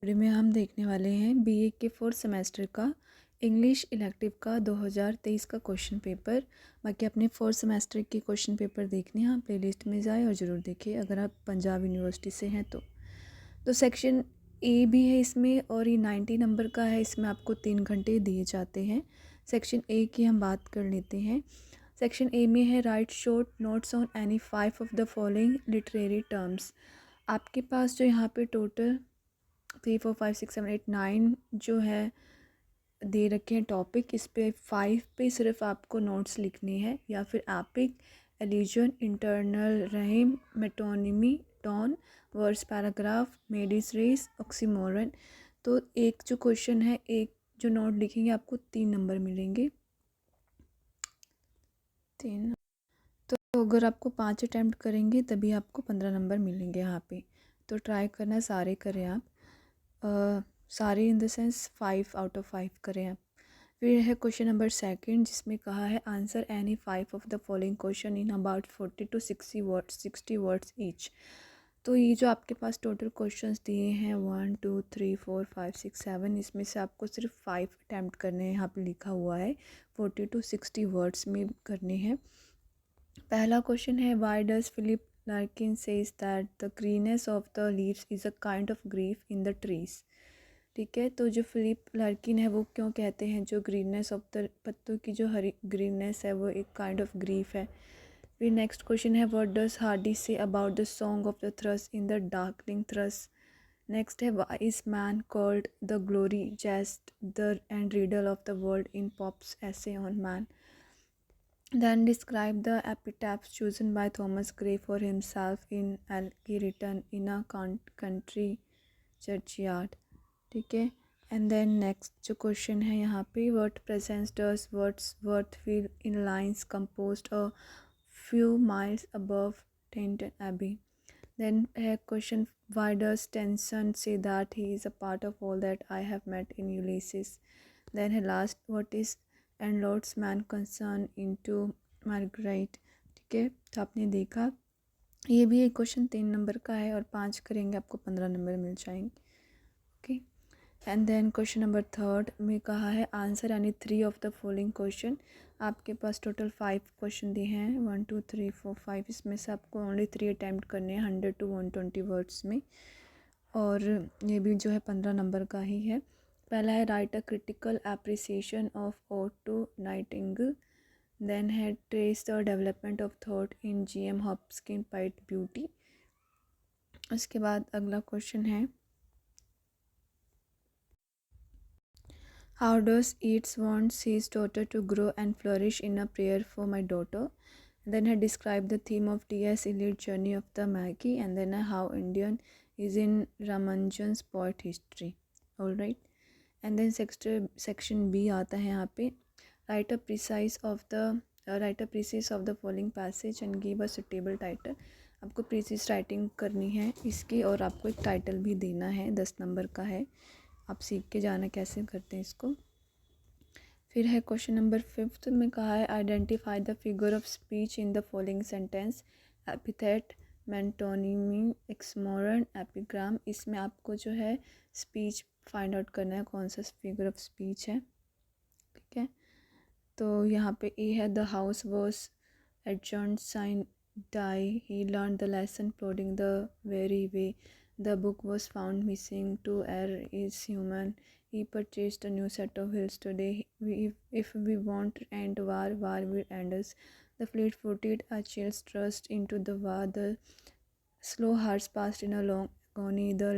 Video में हम देखने वाले हैं बीए के फोर्थ सेमेस्टर का इंग्लिश इलेक्टिव का 2023 का क्वेश्चन पेपर। बाकी अपने फोर्थ सेमेस्टर के क्वेश्चन पेपर देखने हैं, प्लेलिस्ट में जाए और ज़रूर देखें अगर आप पंजाब यूनिवर्सिटी से हैं तो सेक्शन ए भी है इसमें और ये 90 नंबर का है। इसमें आपको 3 घंटे दिए जाते हैं। सेक्शन ए की हम बात कर लेते हैं। सेक्शन ए में है right short notes on any 5 of the following literary terms. आपके पास जो यहाँ पे टोटल 3 4 5 6 7 8 9 जो है दे रखे हैं टॉपिक, इस पे 5 पे सिर्फ आपको नोट्स लिखने हैं या फिर epic, allusion, internal rhyme, metonymy, tone, verse, paragraph, मेडिस रेस, ऑक्सीमोरन। तो एक जो क्वेश्चन है, एक जो नोट लिखेंगे आपको 3 नंबर मिलेंगे, 3। तो अगर आपको 5 अटैम्प्ट करेंगे तभी आपको 15 नंबर मिलेंगे यहाँ पे। तो ट्राई करना सारे करें आप, सारे in the sense 5 out of 5 करें आप। फिर है क्वेश्चन नंबर सेकंड, जिसमें कहा है answer any 5 of the following question in about 40 to 60 words each. तो ये जो आपके पास टोटल क्वेश्चंस दिए हैं 1 2 3 4 5 6 7, इसमें से आपको सिर्फ 5 अटैम्प्ट करने हैं। यहाँ पे लिखा हुआ है 40 to 60 वर्ड्स में करने हैं। पहला क्वेश्चन है why does Philip Larkin says that the greenness of the leaves is a kind of grief in the trees. ठीक है, तो जो फिलिप लार्किन है वो क्यों कहते हैं जो ग्रीननेस ऑफ द पत्तों की जो हरी ग्रीननेस है वो एक काइंड ऑफ ग्रीफ है। फिर नेक्स्ट क्वेश्चन है what does Hardy say about the song of the thrush in the darkening thrush. Next है why is man called the glory jest the and riddle of the world in Pope's essay on man. Then describe the epitaphs chosen by Thomas Gray for himself in Alki written in a country churchyard। ठीक है, and then next जो question है यहाँ पे what presence does Wordsworth in lines composed a few miles above Tintern Abbey. Then है question why does Tennyson say that he is a part of all that I have met in Ulysses. Then है last what is and lords man concern into Margaret. ठीक है, तो आपने देखा ये भी एक क्वेश्चन 3 नंबर का है और 5 करेंगे आपको 15 नंबर मिल जाएंगे। Okay, and then question number third में कहा है answer any 3 of the following question. आपके पास टोटल 5 क्वेश्चन दिए हैं 1 2 3 4 5, इसमें से आपको ओनली 3 अटैम्प्ट करने हैं 100 to 120 वर्ड्स में, और ये भी जो है 15 नंबर का ही है। पहला है write a critical appreciation of ode to nightingale. Then है trace the development of thought in G M. Hopkins pied beauty. उसके बाद अगला क्वेश्चन है how does Yeats wants his daughter to grow and flourish in a prayer for my daughter. Then है describe the theme of T S. Eliot journey of the Magi. And then है how Indian is in Ramanujan's poet history. All right, and then section B आता है यहाँ पे right a precise of the following passage and give a suitable title. आपको precise writing करनी है इसकी और आपको एक टाइटल भी देना है, 10 नंबर का है, आप सीख के जाना कैसे करते हैं इसको। फिर है क्वेश्चन नंबर 5 में कहा है identify the figure of speech in the following sentence epithet metonymy oxymoron epigram. इसमें आपको जो है स्पीच फाइंड आउट करना है कौन सा फिगर ऑफ स्पीच है। ठीक है, तो यहाँ पे ए है the house was adjourned sine die he learn the lesson plodding the very way the book was found missing to err is human he purchased a new set of hills today if we won't end war will end us। The fleet footed a chills thrust into the war, the slow hearts passed in a long agony, the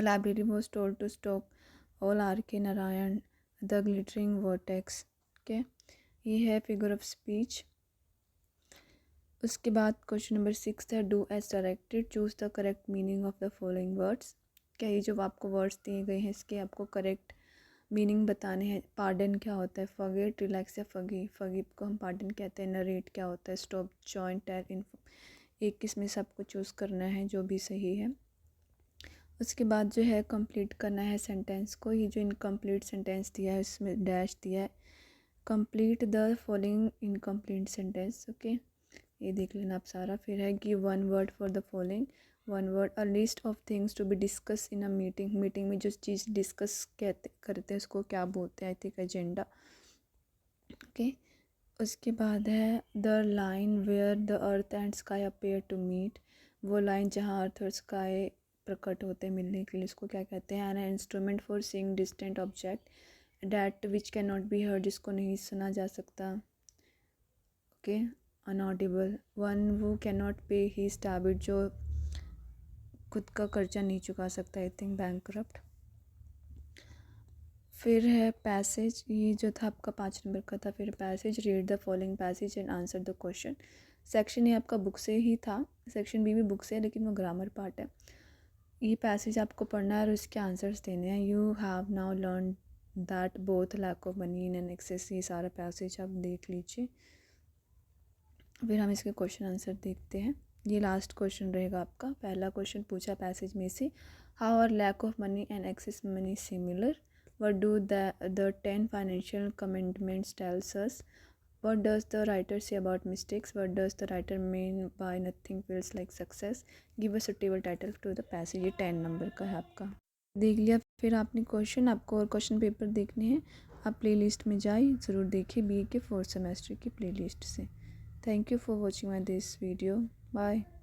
library was told to stop all R.K. Narayan, the glittering vortex। okay, ये है figure of speech. उसके बाद question number 6 है do as directed choose the correct meaning of the following words. क्या ये जो आपको words दिए गए हैं इसके आपको करेक्ट मीनिंग बताने हैं। पार्डन क्या होता है, फॉरगेट, रिलैक्स या फगीव को हम पार्डन कहते हैं। नरेट क्या होता है, स्टॉप, जॉइन, टेल, इन्फो। एक किस्म से आपको चूज़ करना है जो भी सही है। उसके बाद जो है कंप्लीट करना है सेंटेंस को। ये जो इनकम्प्लीट सेंटेंस दिया है इसमें डैश दिया है, complete the following incomplete sentence. Okay, ये देख लेना आप सारा। फिर है give 1 word for the following, one word, a list of things to be discuss in a meeting, meeting में जो चीज़ डिस्कस करते हैं उसको क्या बोलते हैं, आई थिंक एजेंडा। ओके, उसके बाद है the line where the earth and sky appear to meet, वो लाइन जहाँ अर्थ और स्काई प्रकट होते हैं मिलने के लिए, उसको क्या कहते हैं। An instrument for seeing distant object that which can not be heard, जिसको नहीं सुना जा सकता। ओके, अनऑडिबल। वन वो कैन नॉट पे ही स्टैबिट, जो खुद का कर्जा नहीं चुका सकता, आई थिंक बैंकरप्ट। फिर है पैसेज, ये जो था आपका 5 नंबर का था। फिर passage, read the following passage and answer the question. Section A आपका बुक से ही था, सेक्शन बी भी बुक से है लेकिन वो ग्रामर पार्ट है। ये पैसेज आपको पढ़ना है और उसके आंसर्स देने हैं। You have now learn that both lack of money in excess, ये सारा पैसेज आप देख लीजिए। फिर हम इसके क्वेश्चन आंसर देखते हैं। ये लास्ट क्वेश्चन रहेगा आपका। पहला क्वेश्चन पूछा पैसेज में से, how are lack of money and excess money similar, what do the 10 financial commandments tells us, what does the writer say about mistakes, what does the writer mean by nothing feels like success, give a suitable title to the passage. ये 10 number का है आपका, देख लिया। फिर आपने question, आपको और क्वेश्चन पेपर देखने हैं, आप प्लेलिस्ट में जाइए, ज़रूर देखिए BA के 4th सेमेस्टर की प्लेलिस्ट से। Thank you for watching my this video. Bye.